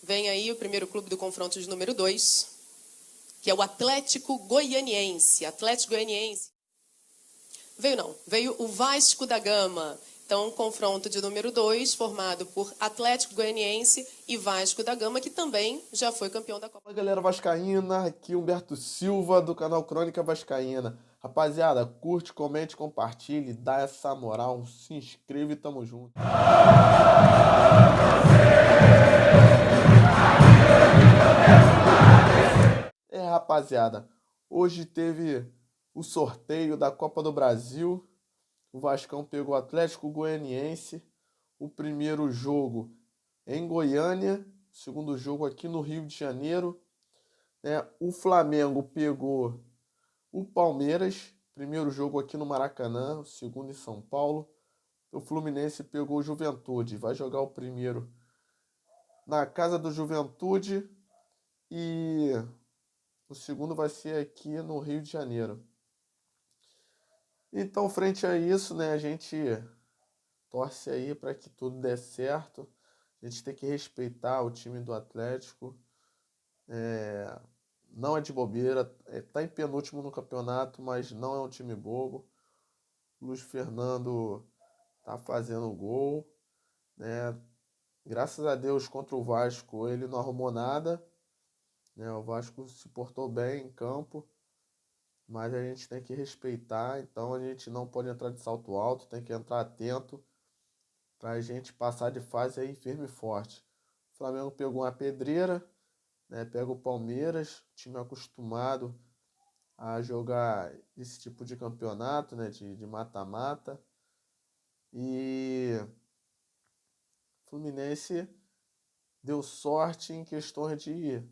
Vem aí o primeiro clube do confronto de número 2, que é o Atlético Goianiense. Atlético Goianiense. Veio o Vasco da Gama. Então, confronto de número 2, formado por Atlético Goianiense e Vasco da Gama, que também já foi campeão da Copa. Fala, galera vascaína, aqui Humberto Silva, do canal Crônica Vascaína. Rapaziada, curte, comente, compartilhe, dá essa moral, se inscreve e tamo junto. Rapaziada, hoje teve o sorteio da Copa do Brasil. O Vascão pegou o Atlético Goianiense, o primeiro jogo em Goiânia, o segundo jogo aqui no Rio de Janeiro. O Flamengo pegou o Palmeiras, primeiro jogo aqui no Maracanã, o segundo em São Paulo. O Fluminense pegou o Juventude, vai jogar o primeiro na casa do Juventude e o segundo vai ser aqui no Rio de Janeiro. Então, frente a isso, a gente torce aí para que tudo dê certo. A gente tem que respeitar o time do Atlético. Não é de bobeira, tá em penúltimo no campeonato, mas não é um time bobo. Luiz Fernando tá fazendo gol, Graças a Deus, contra o Vasco, ele não arrumou nada, O Vasco se portou bem em campo, mas a gente tem que respeitar, então a gente não pode entrar de salto alto, tem que entrar atento para a gente passar de fase aí firme e forte. O Flamengo pegou uma pedreira, pega o Palmeiras, time acostumado a jogar esse tipo de campeonato, de mata-mata. E o Fluminense deu sorte em questões de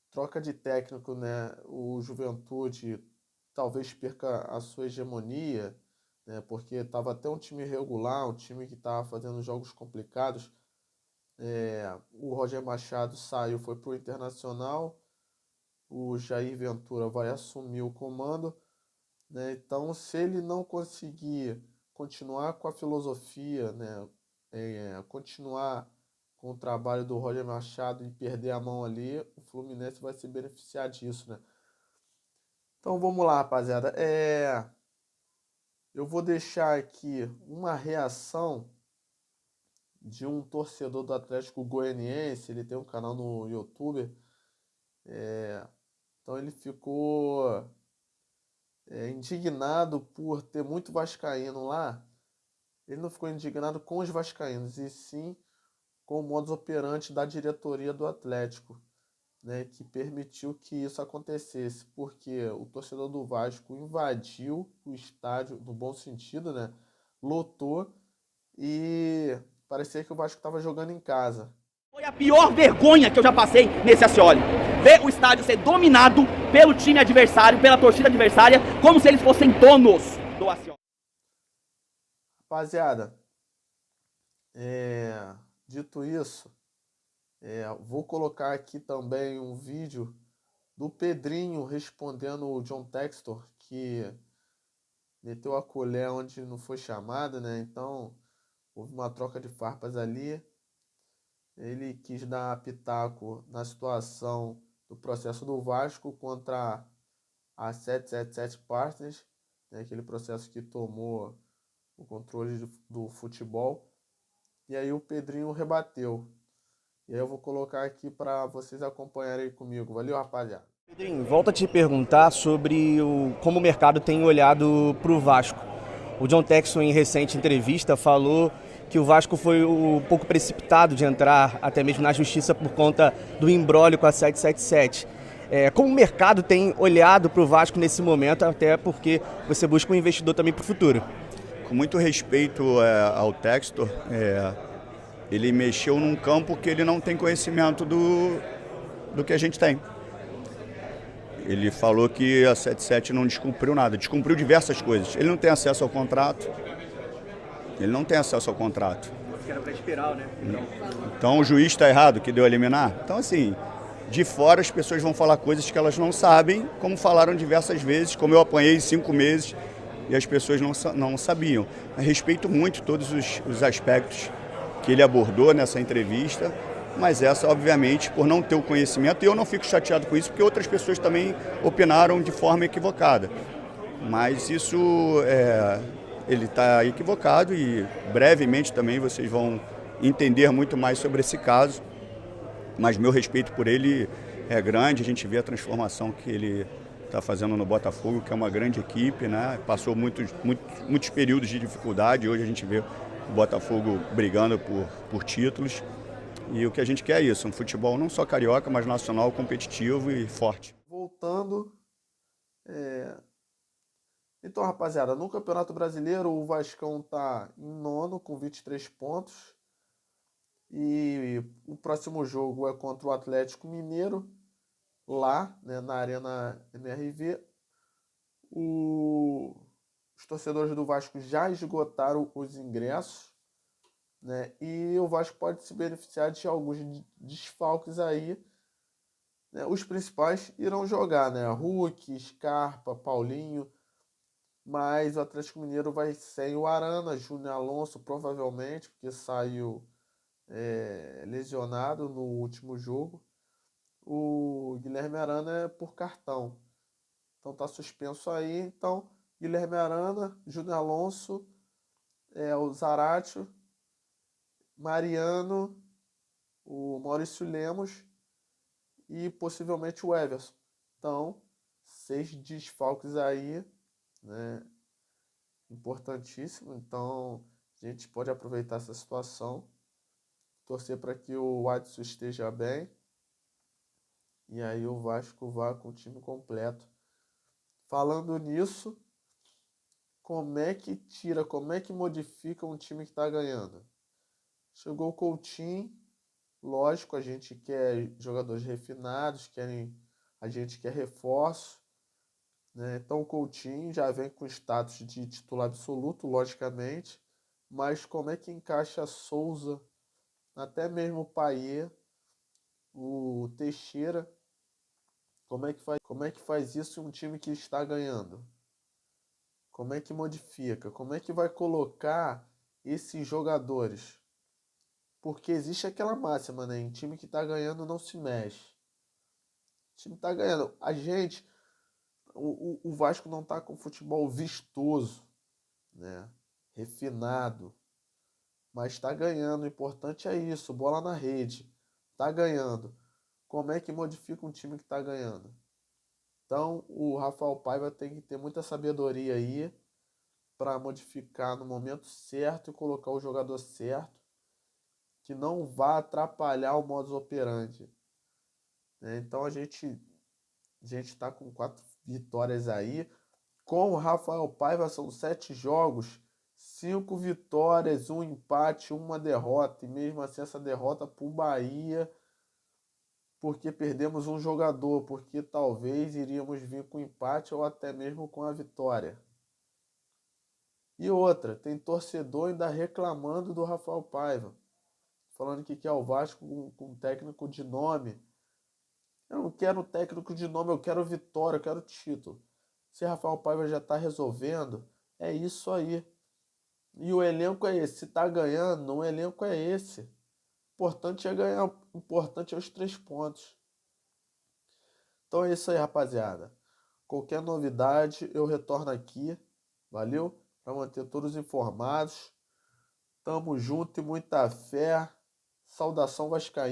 troca de técnico, O Juventude talvez perca a sua hegemonia, porque estava até um time irregular, um time que estava fazendo jogos complicados. O Roger Machado saiu, foi para o Internacional, o Jair Ventura vai assumir o comando, Então, se ele não conseguir continuar com a filosofia, continuar com o trabalho do Roger Machado e perder a mão ali, o Fluminense vai se beneficiar disso, Então vamos lá, rapaziada. Eu vou deixar aqui uma reação de um torcedor do Atlético Goianiense. Ele tem um canal no YouTube. Então ele ficou indignado por ter muito vascaíno lá. Ele não ficou indignado com os vascaínos, e sim com o modus operandi da diretoria do Atlético, que permitiu que isso acontecesse, porque o torcedor do Vasco invadiu o estádio, no bom sentido, lotou, e parecia que o Vasco estava jogando em casa. Foi a pior vergonha que eu já passei nesse Ascioli. Ver o estádio ser dominado pelo time adversário, pela torcida adversária, como se eles fossem donos do Ascioli. Rapaziada, dito isso, vou colocar aqui também um vídeo do Pedrinho respondendo o John Textor, que meteu a colher onde não foi chamado, Então, houve uma troca de farpas ali. Ele quis dar pitaco na situação do processo do Vasco contra a 777 Partners, aquele processo que tomou o controle do futebol. E aí o Pedrinho rebateu. E aí eu vou colocar aqui para vocês acompanharem comigo. Valeu, rapaziada. Pedrinho, volto a te perguntar sobre como o mercado tem olhado para o Vasco. O John Texton, em recente entrevista, falou que o Vasco foi um pouco precipitado de entrar até mesmo na justiça por conta do imbróglio com a 777. Como o mercado tem olhado para o Vasco nesse momento, até porque você busca um investidor também para o futuro? Com muito respeito ao Textor, ele mexeu num campo que ele não tem conhecimento do que a gente tem. Ele falou que a 77 não descumpriu nada, descumpriu diversas coisas. Ele não tem acesso ao contrato. Que era para esperar, Então o juiz está errado que deu a liminar. Então, assim, de fora as pessoas vão falar coisas que elas não sabem, como falaram diversas vezes, como eu apanhei 5 meses e as pessoas não sabiam. Eu respeito muito todos os aspectos que ele abordou nessa entrevista. mas essa, obviamente, por não ter o conhecimento, e eu não fico chateado com isso, porque outras pessoas também opinaram de forma equivocada. Mas isso, ele está equivocado e brevemente também vocês vão entender muito mais sobre esse caso. Mas meu respeito por ele é grande, a gente vê a transformação que ele está fazendo no Botafogo, que é uma grande equipe, né? Passou muitos períodos de dificuldade, hoje a gente vê o Botafogo brigando por títulos. E o que a gente quer é isso, um futebol não só carioca, mas nacional, competitivo e forte. Voltando, então, rapaziada, no Campeonato Brasileiro o Vascão tá em nono com 23 pontos. E o próximo jogo é contra o Atlético Mineiro, lá, né, na Arena MRV. Os torcedores do Vasco já esgotaram os ingressos, né, e o Vasco pode se beneficiar de alguns desfalques aí, né. Os principais irão jogar, né, Hulk, Scarpa, Paulinho, mas o Atlético Mineiro vai sem o Arana, Júnior Alonso provavelmente, porque saiu lesionado no último jogo. O Guilherme Arana é por cartão, então tá suspenso aí. Então Guilherme Arana, Júnior Alonso, o Zaratio, Mariano, o Maurício Lemos e possivelmente o Everson. Então 6 desfalques aí, né, importantíssimo. Então a gente pode aproveitar essa situação, torcer para que o Adson esteja bem, e aí o Vasco vá com o time completo. Falando nisso, como é que modifica um time que está ganhando? Chegou o Coutinho, lógico, a gente quer jogadores refinados, a gente quer reforço, né? Então o Coutinho já vem com status de titular absoluto, logicamente, mas como é que encaixa Souza, até mesmo o Payet, o Teixeira, como é que faz isso em um time que está ganhando? Como é que modifica? Como é que vai colocar esses jogadores? Porque existe aquela máxima, né? Em time que está ganhando não se mexe. O time está ganhando. O Vasco não está com futebol vistoso, né, refinado, mas está ganhando. O importante é isso, bola na rede. Está ganhando. Como é que modifica um time que está ganhando? Então o Rafael Paiva tem que ter muita sabedoria aí para modificar no momento certo e colocar o jogador certo, que não vá atrapalhar o modus operandi, né? Então a gente está com 4 vitórias aí. Com o Rafael Paiva são 7 jogos, 5 vitórias, 1 empate, 1 derrota. E mesmo assim essa derrota para o Bahia, porque perdemos um jogador, porque talvez iríamos vir com empate ou até mesmo com a vitória. E outra, tem torcedor ainda reclamando do Rafael Paiva, falando que quer o Vasco com técnico de nome. Eu não quero técnico de nome, eu quero vitória, eu quero título. Se Rafael Paiva já está resolvendo, é isso aí. E o elenco é esse. Se está ganhando, o elenco é esse. O importante é ganhar, o importante é os 3 pontos. Então é isso aí, rapaziada. Qualquer novidade, eu retorno aqui. Valeu? Para manter todos informados. Tamo junto e muita fé. Saudação vascaína.